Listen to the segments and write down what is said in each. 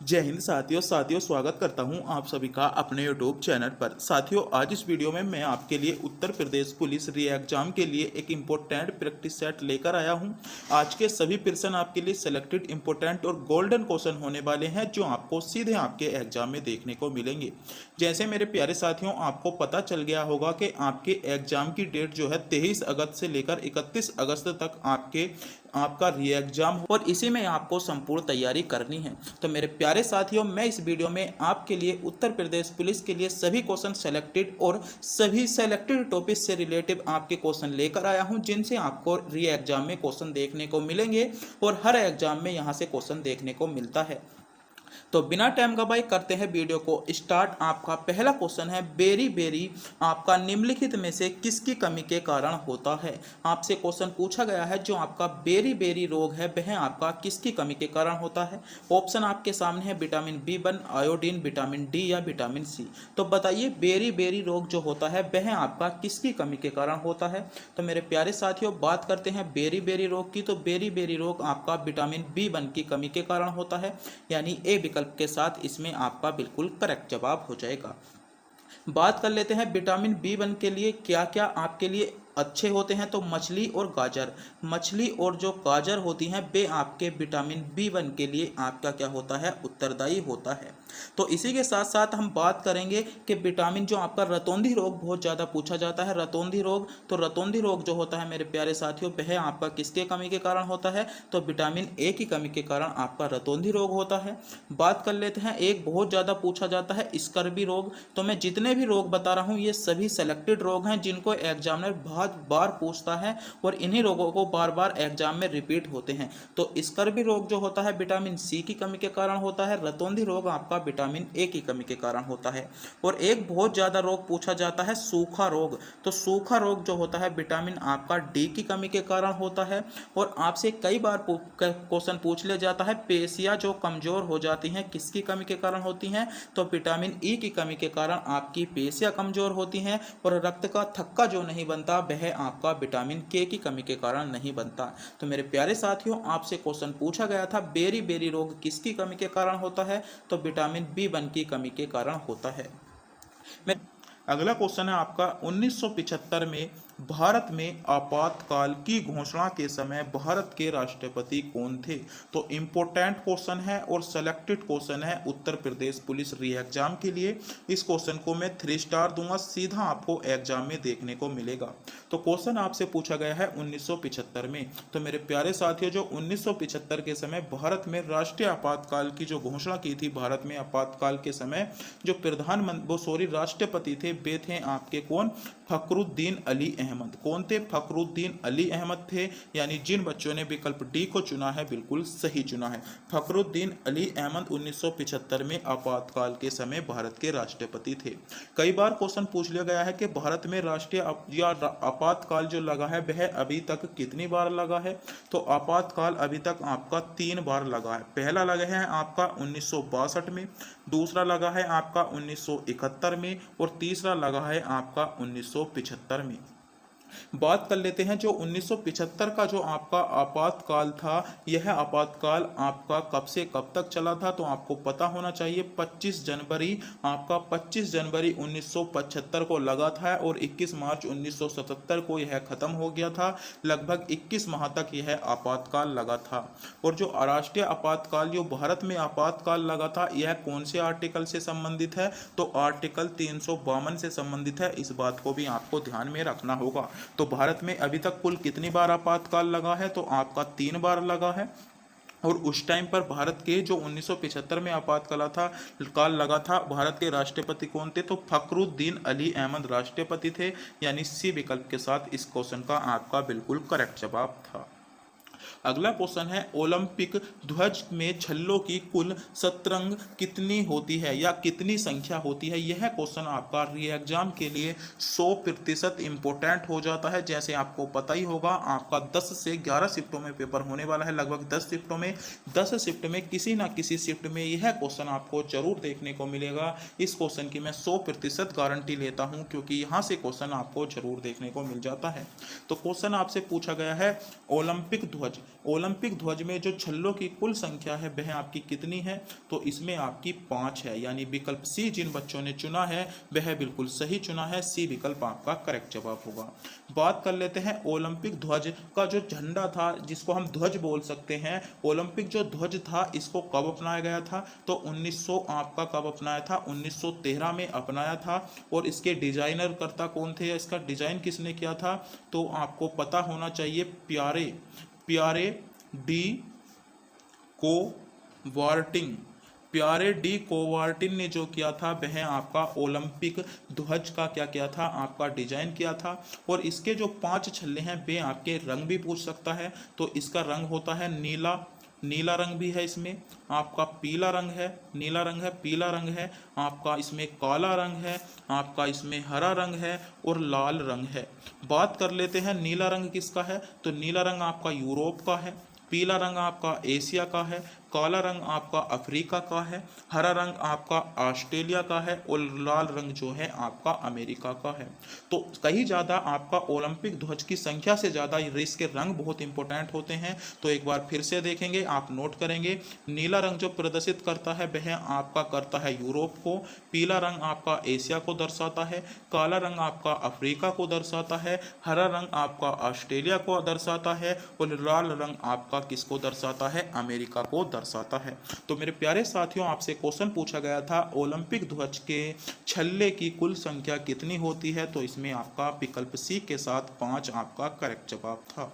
जय हिंद साथियों स्वागत करता हूं आप सभी का अपने यूट्यूब चैनल पर। साथियों, आज इस वीडियो में मैं आपके लिए उत्तर प्रदेश पुलिस री एग्जाम के लिए एक इम्पोर्टेंट प्रैक्टिस सेट लेकर आया हूं। आज के सभी प्रश्न आपके लिए सेलेक्टेड इम्पोर्टेंट और गोल्डन क्वेश्चन होने वाले हैं, जो आपको सीधे आपके एग्जाम में देखने को मिलेंगे। जैसे मेरे प्यारे साथियों, आपको पता चल गया होगा कि आपके एग्जाम की डेट जो है 23 अगस्त से लेकर 31 अगस्त तक आपका री एग्जाम और इसी में आपको संपूर्ण तैयारी करनी है। तो मेरे प्यारे साथियों, मैं इस वीडियो में आपके लिए उत्तर प्रदेश पुलिस के लिए सभी क्वेश्चन सेलेक्टेड और सभी सेलेक्टेड टॉपिक से रिलेटिव आपके क्वेश्चन लेकर आया हूं, जिनसे आपको री एग्जाम में क्वेश्चन देखने को मिलेंगे और हर एग्जाम में यहां से क्वेश्चन देखने को मिलता है। तो बिना टाइम गवाए करते हैं वीडियो को स्टार्ट। आपका पहला क्वेश्चन है, बेरी बेरी आपका निम्नलिखित में से किसकी कमी के कारण होता है। आपसे क्वेश्चन पूछा गया है, जो आपका बेरी बेरी रोग है वह आपका किसकी कमी के कारण होता है। ऑप्शन आपके सामने है, vitamin B1, iodine, vitamin D या विटामिन सी। तो बताइए, बेरी बेरी रोग जो होता है वह आपका किसकी कमी के कारण होता है। तो मेरे प्यारे साथियों, बात करते हैं बेरी बेरी रोग की। तो बेरी बेरी रोग आपका विटामिन B1 की कमी के कारण होता है, यानी ए विकल्प के साथ इसमें आपका बिल्कुल करेक्ट जवाब हो जाएगा। बात कर लेते हैं विटामिन B1 के लिए क्या क्या आपके लिए अच्छे होते हैं। तो मछली और गाजर, मछली और जो गाजर होती हैं वे आपके विटामिन B1 के लिए आपका क्या होता है, उत्तरदायी होता है। तो इसी के साथ साथ हम बात करेंगे कि विटामिन जो आपका रतौंधी रोग बहुत ज़्यादा पूछा जाता है, रतौंधी रोग। तो रतौंधी रोग जो होता है मेरे प्यारे साथियों, वह आपका किसके कमी के कारण होता है। तो विटामिन ए की कमी के कारण आपका रतौंधी रोग होता है। बात कर लेते हैं, एक बहुत ज़्यादा पूछा जाता है स्कर्वी रोग। तो मैं जितने भी रोग बता रहा हूँ ये सभी सेलेक्टेड रोग हैं, जिनको एग्जामिनर बहुत बार पूछता है और इन्हीं रोगों को बार बार एग्जाम में रिपीट होते हैं। तो स्कर्वी रोग जो होता है विटामिन सी की कमी के कारण होता है। रतौंधी रोग आपका विटामिन ए की कमी के कारण होता है। और एक बहुत ज्यादा रोग पूछा जाता है सूखा रोग। तो सूखा रोग जो होता है विटामिन आपका डी की कमी के कारण होता है। और आपसे कई बार क्वेश्चन पूछ लिया जाता है, पेशियां जो कमजोर हो जाती हैं किसकी कमी के कारण होती हैं। तो विटामिन ई की कमी के कारण आपकी पेशियां कमजोर होती हैं। और रक्त का थक्का जो नहीं बनता वह आपका विटामिन के की कमी के कारण नहीं बनता। तो मेरे प्यारे साथियों, आपसे क्वेश्चन पूछा गया था, बेरी बेरी रोग किसकी कमी के कारण होता है। तो विटामिन B1 की कमी के कारण होता है। अगला क्वेश्चन है आपका, 1975 में भारत में आपातकाल की घोषणा के समय भारत के राष्ट्रपति कौन थे। तो इम्पोर्टेंट क्वेश्चन है और सेलेक्टेड क्वेश्चन है उत्तर प्रदेश पुलिस री एग्जाम के लिए। इस क्वेश्चन को मैं 3 स्टार दूंगा, सीधा आपको एग्जाम में देखने को मिलेगा। तो क्वेश्चन आपसे पूछा गया है 1975 में। तो मेरे प्यारे साथियों, जो 1975 के समय भारत में राष्ट्रीय आपातकाल की जो घोषणा की थी, भारत में आपातकाल के समय जो राष्ट्रपति थे वे थे आपके कौन, फखरुद्दीन अली अहमद। कौन थे, फखरुद्दीन अली अहमद थे। यानी जिन बच्चों ने विकल्प डी को चुना है बिल्कुल सही चुना है। फखरुद्दीन अली अहमद 1975 में आपातकाल के समय भारत के राष्ट्रपति थे। कई बार क्वेश्चन पूछ लिया गया है कि भारत में राष्ट्रीय या आपातकाल जो लगा है वह अभी तक कितनी बार लगा है। तो आपातकाल अभी तक आपका 3 बार लगा है। पहला लगा है आपका 1962 में, दूसरा लगा है आपका 1971 में और तीसरा लगा है आपका 1975 में। बात कर लेते हैं, जो 1975 का जो आपका आपातकाल था, यह आपातकाल आपका कब से कब तक चला था। तो आपको पता होना चाहिए 25 जनवरी 1975 को लगा था और 21 मार्च 1977 को यह खत्म हो गया था। लगभग 21 माह तक यह आपातकाल लगा था। और जो राष्ट्रीय आपातकाल जो भारत में आपातकाल लगा था, यह कौन से आर्टिकल से संबंधित है। तो आर्टिकल 352 से संबंधित है। इस बात को भी आपको ध्यान में रखना होगा। तो भारत में अभी तक कुल कितनी बार आपातकाल लगा है। तो आपका 3 बार लगा है। और उस टाइम पर भारत के जो 1975 में काल लगा था, भारत के राष्ट्रपति कौन थे। तो फखरुद्दीन अली अहमद राष्ट्रपति थे। यानी सी विकल्प के साथ इस क्वेश्चन का आपका बिल्कुल करेक्ट जवाब था। अगला क्वेश्चन है, ओलंपिक ध्वज में छल्लों की कुल शतरंग कितनी होती है या कितनी संख्या होती है। यह क्वेश्चन आपका री एग्जाम के लिए 100% इंपॉर्टेंट हो जाता है। जैसे आपको पता ही होगा, आपका 10 से 11 शिफ्टों में पेपर होने वाला है। लगभग 10 शिफ्टों में, 10 शिफ्ट में किसी ना किसी शिफ्ट में यह क्वेश्चन आपको जरूर देखने को मिलेगा। इस क्वेश्चन की मैं 100% गारंटी लेता हूं, क्योंकि यहाँ से क्वेश्चन आपको जरूर देखने को मिल जाता है। तो क्वेश्चन आपसे पूछा गया है, ओलंपिक ध्वज ओलंपिक ध्वज में जो छल्लों की कुल संख्या है वह आपकी कितनी है? तो इसमें आपकी 5 है, यानी विकल्प सी जिन बच्चों ने चुना है वह बिल्कुल सही चुना है। सी विकल्प आपका करेक्ट जवाब होगा। बात कर लेते हैं ओलंपिक ध्वज का जो झंडा था, जिसको हम ध्वज बोल सकते हैं, ओलंपिक जो ध्वज था इसको कब अपनाया गया था? तो 1900 आपका कब अपनाया था? 1913 में अपनाया था। और इसके डिजाइनर करता कौन थे, इसका डिजाइन किसने किया था? तो आपको पता होना चाहिए, प्यारे प्यारे डी कोवार्टिंग। प्यारे डी कोवार्टिन ने जो किया था वह आपका ओलंपिक ध्वज का क्या किया था? आपका डिजाइन किया था। और इसके जो 5 छल्ले हैं वे आपके रंग भी पूछ सकता है। तो इसका रंग होता है नीला, नीला रंग भी है इसमें, आपका पीला रंग है, नीला रंग है, पीला रंग है, आपका इसमें काला रंग है, आपका इसमें हरा रंग है और लाल रंग है। बात कर लेते हैं नीला रंग किसका है? तो नीला रंग आपका यूरोप का है, पीला रंग आपका एशिया का है, काला रंग आपका अफ्रीका का है, हरा रंग आपका ऑस्ट्रेलिया का है और लाल रंग जो है आपका अमेरिका का है। तो कहीं ज़्यादा आपका ओलंपिक ध्वज की संख्या से ज़्यादा इसके रंग बहुत इंपॉर्टेंट होते हैं। तो एक बार फिर से देखेंगे, आप नोट करेंगे। नीला रंग जो प्रदर्शित करता है वह आपका करता है यूरोप को, पीला रंग आपका एशिया को दर्शाता है, काला रंग आपका अफ्रीका को दर्शाता है, हरा रंग आपका ऑस्ट्रेलिया को दर्शाता है और लाल रंग आपका किसको दर्शाता है? अमेरिका को दर्शाता है। तो मेरे प्यारे साथियों, आपसे क्वेश्चन पूछा गया था ओलंपिक ध्वज के छल्ले की कुल संख्या कितनी होती है? तो इसमें आपका विकल्प सी के साथ 5 आपका करेक्ट जवाब था।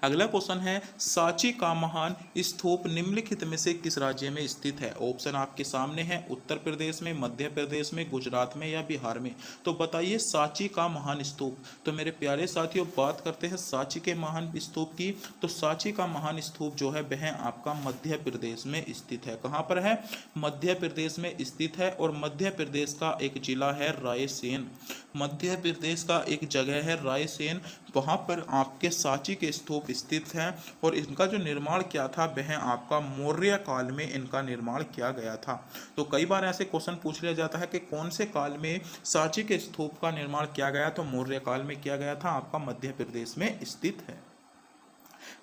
अगला क्वेश्चन है, सांची का महान स्तूप निम्नलिखित में से किस राज्य में स्थित है? ऑप्शन आपके सामने है, उत्तर प्रदेश में, मध्य प्रदेश में, गुजरात में या बिहार में। तो बताइए सांची का महान स्तूप। तो मेरे प्यारे साथियों, बात करते हैं सांची के महान स्तूप की। तो सांची का महान स्तूप जो है वह आपका मध्य प्रदेश में स्थित है। कहाँ पर है? मध्य प्रदेश में स्थित है। और मध्य प्रदेश का एक जिला है रायसेन, मध्य प्रदेश का एक जगह है रायसेन, वहाँ पर आपके सांची के स्तूप स्थित हैं। और इनका जो निर्माण किया था वह आपका मौर्य काल में इनका निर्माण किया गया था। तो कई बार ऐसे क्वेश्चन पूछ लिया जाता है कि कौन से काल में सांची के स्तूप का निर्माण किया गया? तो मौर्य काल में किया गया था, आपका मध्य प्रदेश में स्थित है।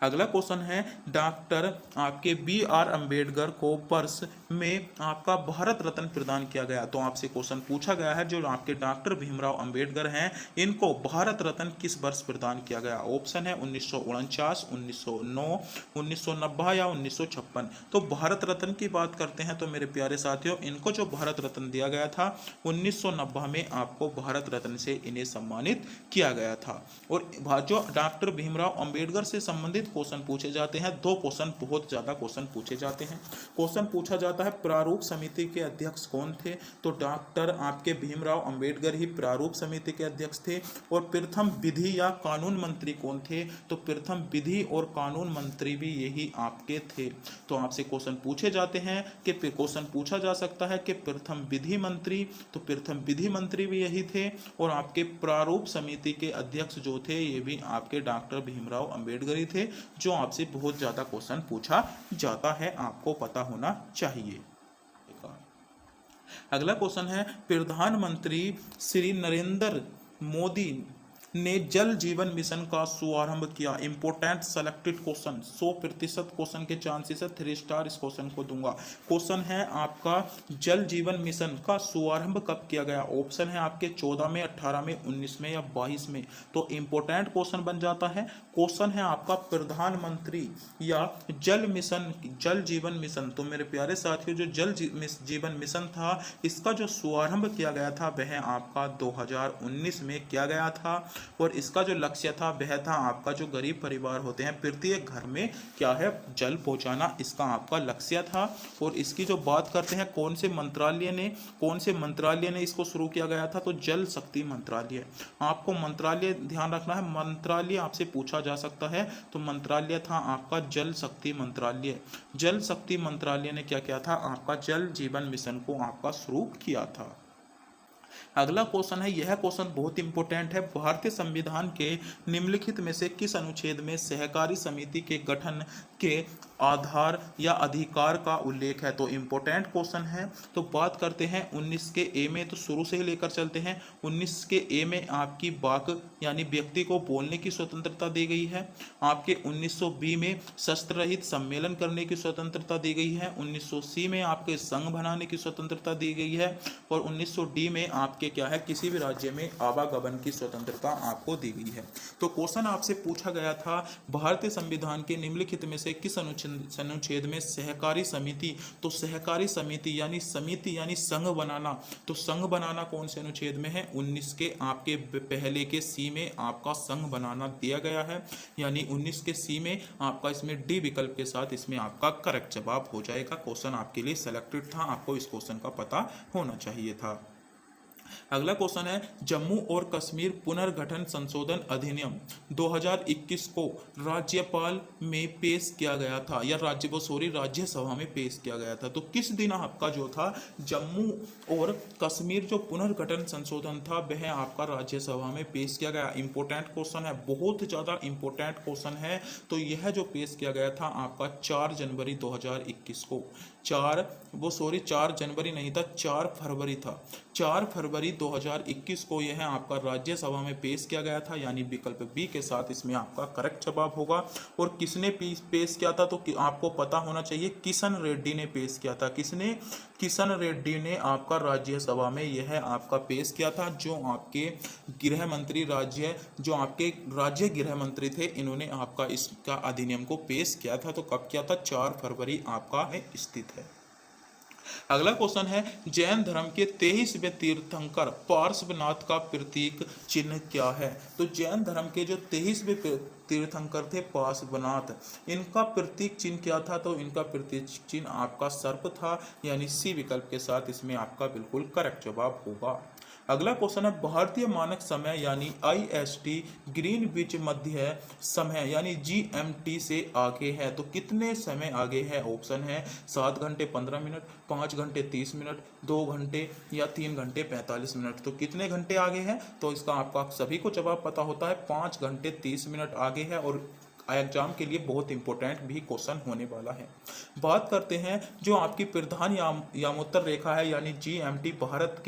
अगला क्वेश्चन है, डॉक्टर आपके B.R. अम्बेडकर को वर्ष में आपका भारत रत्न प्रदान किया गया। तो आपसे क्वेश्चन पूछा गया है, जो आपके डॉक्टर भीमराव अम्बेडकर हैं इनको भारत रत्न किस वर्ष प्रदान किया गया? ऑप्शन है 1949, 1909, 1990 या 1956। तो भारत रत्न की बात करते हैं तो मेरे प्यारे साथियों, इनको जो भारत रत्न दिया गया था 1990 में आपको भारत रत्न से इन्हें सम्मानित किया गया था। और जो डॉक्टर भीमराव अम्बेडकर से संबंधित क्वेश्चन पूछे जाते हैं, 2 क्वेश्चन बहुत ज्यादा क्वेश्चन पूछे जाते हैं। क्वेश्चन पूछा जाता है प्रारूप समिति के अध्यक्ष कौन थे? तो डॉक्टर आपके भीमराव अंबेडकर ही प्रारूप समिति के अध्यक्ष थे। और प्रथम विधि या कानून मंत्री कौन थे? तो प्रथम विधि और कानून मंत्री भी यही आपके थे। तो आपसे क्वेश्चन पूछे जाते हैं कि क्वेश्चन पूछा जा सकता है कि प्रथम विधि मंत्री, तो प्रथम विधि मंत्री भी यही थे। और आपके प्रारूप समिति के अध्यक्ष जो थे ये भी आपके डॉक्टर भीमराव अंबेडकर ही थे, जो आपसे बहुत ज्यादा क्वेश्चन पूछा जाता है, आपको पता होना चाहिए। अगला क्वेश्चन है, प्रधानमंत्री श्री नरेंद्र मोदी ने जल जीवन मिशन का शुभारंभ किया। इंपोर्टेंट सेलेक्टेड क्वेश्चन, 100% क्वेश्चन के चांसेस है, 3 स्टार इस क्वेश्चन को दूंगा। क्वेश्चन है आपका, जल जीवन मिशन का शुभारंभ कब किया गया? ऑप्शन है आपके 14 में, 18 में, 19 में या 22 में। तो इंपोर्टेंट क्वेश्चन बन जाता है। क्वेश्चन है आपका प्रधानमंत्री या जल मिशन, जल जीवन मिशन। तो मेरे प्यारे साथियों, जो जल जीवन मिशन था इसका जो शुभारंभ किया गया था वह आपका 2019 में किया गया था। और इसका जो लक्ष्य था वह था आपका जो गरीब परिवार होते हैं प्रत्येक घर में क्या है, जल पहुंचाना, इसका आपका लक्ष्य था। और इसकी जो बात करते हैं कौन से मंत्रालय ने इसको शुरू किया गया था? तो जल शक्ति मंत्रालय। आपको मंत्रालय ध्यान रखना है, मंत्रालय आपसे पूछा जा सकता है। तो मंत्रालय था आपका जल शक्ति मंत्रालय। जल शक्ति मंत्रालय ने क्या किया था? आपका जल जीवन मिशन को आपका शुरू किया था। अगला क्वेश्चन है, यह क्वेश्चन बहुत इंपॉर्टेंट है। भारतीय संविधान के निम्नलिखित में से किस अनुच्छेद में सहकारी समिति के गठन के आधार या अधिकार का उल्लेख है। तो इम्पोर्टेंट क्वेश्चन है। तो बात करते हैं 19 के ए में, तो शुरू से ही लेकर चलते हैं। 19 के ए में आपकी वाक यानी व्यक्ति को बोलने की स्वतंत्रता दी गई है। आपके 1900 बी में शस्त्र रहित सम्मेलन करने की स्वतंत्रता दी गई है। 1900 सी में आपके संघ बनाने की स्वतंत्रता दी गई है। और 1900 डी में आपके क्या है, किसी भी राज्य में आवागमन की स्वतंत्रता आपको दी गई है। तो क्वेश्चन आपसे पूछा गया था, भारतीय संविधान के निम्नलिखित में से किस अनुच्छेद में सहकारी समिति, तो सहकारी समिति यानी संघ बनाना, तो संघ बनाना कौन से अनुच्छेद में है, 19 के आपके पहले के सी में आपका संघ बनाना दिया गया है। यानी 19 के सी में आपका इसमें डी विकल्प के साथ इसमें आपका करेक्ट जवाब हो जाएगा। क्वेश्चन आपके लिए सेलेक्टेड था, आपको इस क्वेश्चन का पता होना चाहिए था। अगला क्वेश्चन है, जम्मू और कश्मीर पुनर्गठन संशोधन अधिनियम 2021 को राज्यपाल में पेश किया गया था, या राज्यसभा में पेश किया गया था। तो किस दिन आपका जो था जम्मू और कश्मीर जो पुनर्गठन संशोधन था वह आपका राज्यसभा में पेश किया गया। इंपॉर्टेंट क्वेश्चन है, बहुत ज़्यादा इंपॉर्टेंट क्वेश्चन है। तो यह जो पेश किया गया था आपका 4 जनवरी 2021 को, 4 जनवरी नहीं था, 4 फरवरी था। 4 फरवरी 2021 को यह आपका राज्यसभा में पेश किया गया था। यानी विकल्प बी के साथ इसमें आपका करेक्ट जवाब होगा। और किसने पेश किया था, तो आपको पता होना चाहिए, किशन रेड्डी ने पेश किया था। किसने, किशन रेड्डी ने आपका राज्यसभा में यह आपका पेश किया था। जो आपके गृह मंत्री जो आपके राज्य गृह मंत्री थे, इन्होंने आपका इसका अधिनियम को पेश किया था। तो कब किया था, 4 फरवरी आपका में स्थित है। अगला क्वेश्चन है, जैन धर्म के 23वें तीर्थंकर पार्श्वनाथ का प्रतीक चिन्ह क्या है। तो जैन धर्म के जो 23वें तीर्थंकर थे पार्श्वनाथ, इनका प्रतीक चिन्ह क्या था, तो इनका प्रतीक चिन्ह आपका सर्प था। यानी सी विकल्प के साथ इसमें आपका बिल्कुल करेक्ट जवाब होगा। अगला क्वेश्चन है, भारतीय मानक समय यानी IST ग्रीनविच मध्य समय यानी GMT से आगे है। तो कितने समय आगे है, ऑप्शन है 7 घंटे 15 मिनट, 5 घंटे 30 मिनट, 2 घंटे या 3 घंटे 45 मिनट। तो कितने घंटे आगे है, तो इसका आपका सभी को जवाब पता होता है, 5 घंटे 30 मिनट आगे है। और एग्जाम के लिए बहुत इंपॉर्टेंट भी क्वेश्चन होने वाला है। बात करते हैं जो आपकी प्रधान यामोत्तर रेखा है यानी GMT भारत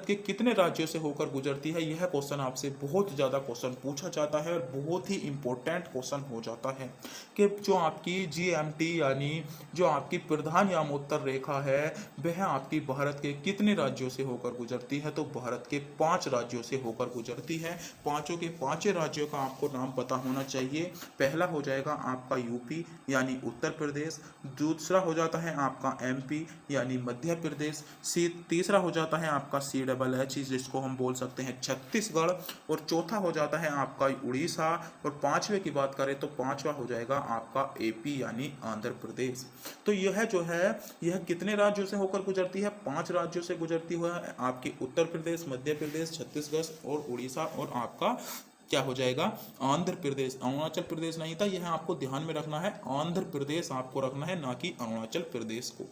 के कितने राज्यों से होकर गुजरती है। यह क्वेश्चन आपसे बहुत ज़्यादा क्वेश्चन पूछा जाता है और बहुत ही इंपॉर्टेंट क्वेश्चन हो जाता है कि जो आपकी GMT यानी जो आपकी प्रधान यामोत्तर रेखा है वह आपकी भारत के कितने राज्यों से होकर गुजरती है। तो भारत के 5 राज्यों से होकर गुजरती है। पांचों के 5 राज्यों का आपको नाम पता होना चाहिए। पहला हो जाएगा आपका यूपी यानी उत्तर प्रदेश, दूसरा हो जाता है आपका MP यानी मध्य प्रदेश, तीसरा हो जाता है आपका CHH जिसको हम बोल सकते हैं छत्तीसगढ़, और चौथा हो जाता है आपका उड़ीसा, और पांचवे की बात करें तो पांचवा हो जाएगा आपका AP यानी आंध्र प्रदेश। तो यह जो है यह कितने राज्यों से होकर गुजरती है, 5 राज्यों से गुजरती हुआ है। आपके उत्तर प्रदेश, मध्य प्रदेश, छत्तीसगढ़ और उड़ीसा, और आपका क्या हो जाएगा आंध्र प्रदेश। अरुणाचल प्रदेश नहीं था, यह आपको ध्यान में रखना है, आंध्र प्रदेश आपको रखना है, ना कि अरुणाचल प्रदेश को।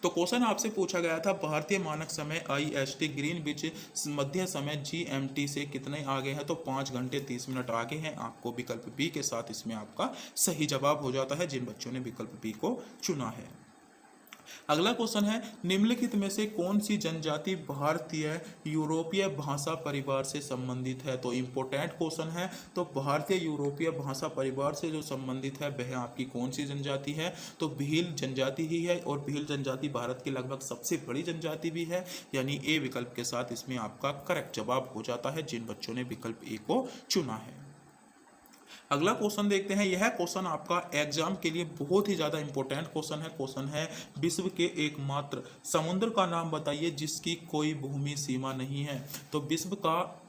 तो क्वेश्चन आपसे पूछा गया था भारतीय मानक समय IST ग्रीनविच मध्य समय GMT से कितने आगे है। तो 5 घंटे 30 मिनट आगे हैं। आपको विकल्प बी के साथ इसमें आपका सही जवाब हो जाता है जिन बच्चों ने विकल्प बी को चुना है। अगला क्वेश्चन है, निम्नलिखित में से कौन सी जनजाति भारतीय यूरोपीय भाषा परिवार से संबंधित है। तो इंपॉर्टेंट क्वेश्चन है। तो भारतीय यूरोपीय भाषा परिवार से जो संबंधित है वह आपकी कौन सी जनजाति है। तो भील जनजाति ही है, और भील जनजाति भारत की लगभग सबसे बड़ी जनजाति भी है। यानी ए विकल्प के साथ इसमें आपका करेक्ट जवाब हो जाता है जिन बच्चों ने विकल्प ए को चुना है। अगला क्वेश्चन देखते हैं। यह क्वेश्चन आपका एग्जाम के लिए बहुत ही ज़्यादा इंपॉर्टेंट क्वेश्चन है। क्वेश्चन है, विश्व के एकमात्र समुद्र का नाम बताइए जिसकी कोई भूमि सीमा नहीं है। तो विश्व का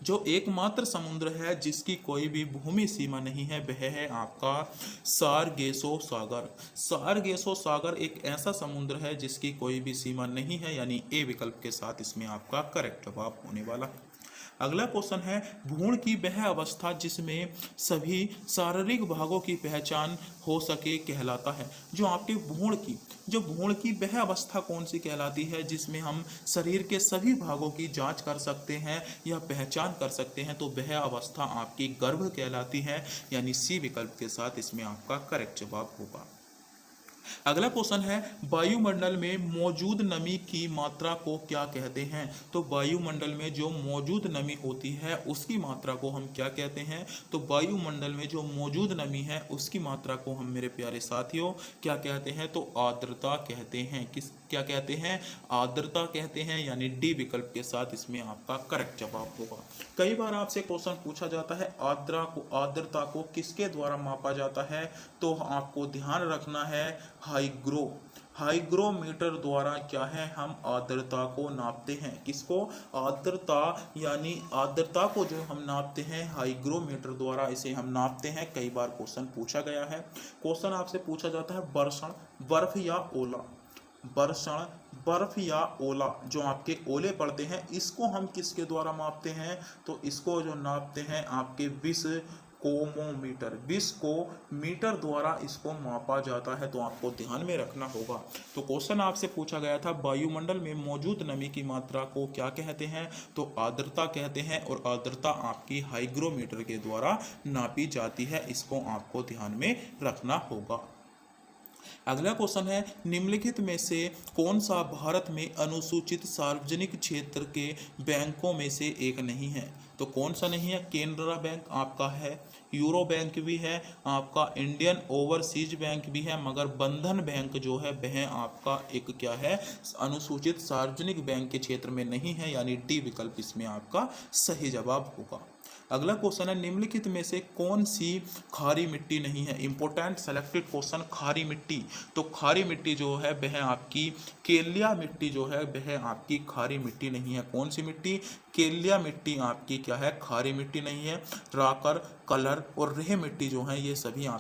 जो एकमात्र समुद्र है जिसकी कोई भी भूमि सीमा नहीं है वह है आपका सारगेसो सागर। सारगेसो सागर एक ऐसा समुद्र है जिसकी कोई भी सीमा नहीं है। यानी ए विकल्प के साथ इसमें आपका करेक्ट जवाब होने वाला है। अगला क्वेश्चन है, भ्रूण की वह अवस्था जिसमें सभी शारीरिक भागों की पहचान हो सके कहलाता है। जो भ्रूण की वह अवस्था कौन सी कहलाती है जिसमें हम शरीर के सभी भागों की जांच कर सकते हैं या पहचान कर सकते हैं, तो वह अवस्था आपकी गर्भ कहलाती है, यानी सी विकल्प के साथ इसमें आपका करेक्ट जवाब होगा। अगला क्वेश्चन है, वायुमंडल में मौजूद नमी की मात्रा को क्या कहते हैं। तो वायुमंडल में जो मौजूद नमी होती है उसकी मात्रा को हम क्या कहते हैं। तो वायुमंडल में जो मौजूद नमी है उसकी मात्रा को हम मेरे प्यारे साथियों क्या कहते हैं, तो आर्द्रता कहते हैं। क्या कहते हैं, आर्द्रता कहते हैं, यानी डी विकल्प के साथ इसमें आपका करेक्ट जवाब होगा। कई बार आपसे क्वेश्चन पूछा जाता है, आर्द्रता को किसके द्वारा मापा जाता है, तो आपको ध्यान रखना है हाइग्रोमीटर द्वारा क्या है, हम आर्द्रता को नापते हैं। किसको, आर्द्रता, यानी आर्द्रता को जो हम नापते हैं हाइग्रोमीटर द्वारा इसे हम नापते हैं। कई बार क्वेश्चन पूछा गया है। क्वेश्चन आपसे पूछा जाता है, वर्षण बर्फ या ओला, वर्षण बर्फ या ओला, जो आपके ओले पड़ते हैं इसको हम किसके द्वारा मापते हैं, तो इसको जो नापते हैं आपके विस्कोमीटर द्वारा इसको मापा जाता है। तो आपको ध्यान में रखना होगा। तो क्वेश्चन आपसे पूछा गया था, वायुमंडल में मौजूद नमी की मात्रा को क्या कहते हैं, तो आर्द्रता कहते हैं, और आर्द्रता आपकी हाइग्रोमीटर के द्वारा नापी जाती है। इसको आपको ध्यान में रखना होगा। अगला क्वेश्चन है, निम्नलिखित में से कौन सा भारत में अनुसूचित सार्वजनिक क्षेत्र के बैंकों में से एक नहीं है। तो कौन सा नहीं है, केनरा बैंक आपका है, यूरो बैंक भी है, आपका इंडियन ओवरसीज बैंक भी है, मगर बंधन बैंक जो है वह आपका एक क्या है, अनुसूचित सार्वजनिक बैंक के क्षेत्र में नहीं है, यानी डी विकल्प इसमें आपका सही जवाब होगा। अगला क्वेश्चन है, निम्नलिखित में से कौन सी खारी मिट्टी नहीं है। इंपॉर्टेंट सेलेक्टेड क्वेश्चन, खारी मिट्टी। तो खारी मिट्टी जो है वह आपकी केलिया मिट्टी जो है वह आपकी खारी मिट्टी नहीं है। कौन सी मिट्टी, केलिया मिट्टी आपकी क्या है, खारी मिट्टी नहीं है। राकर, कलर और रेह मिट्टी जो है ये सभी आप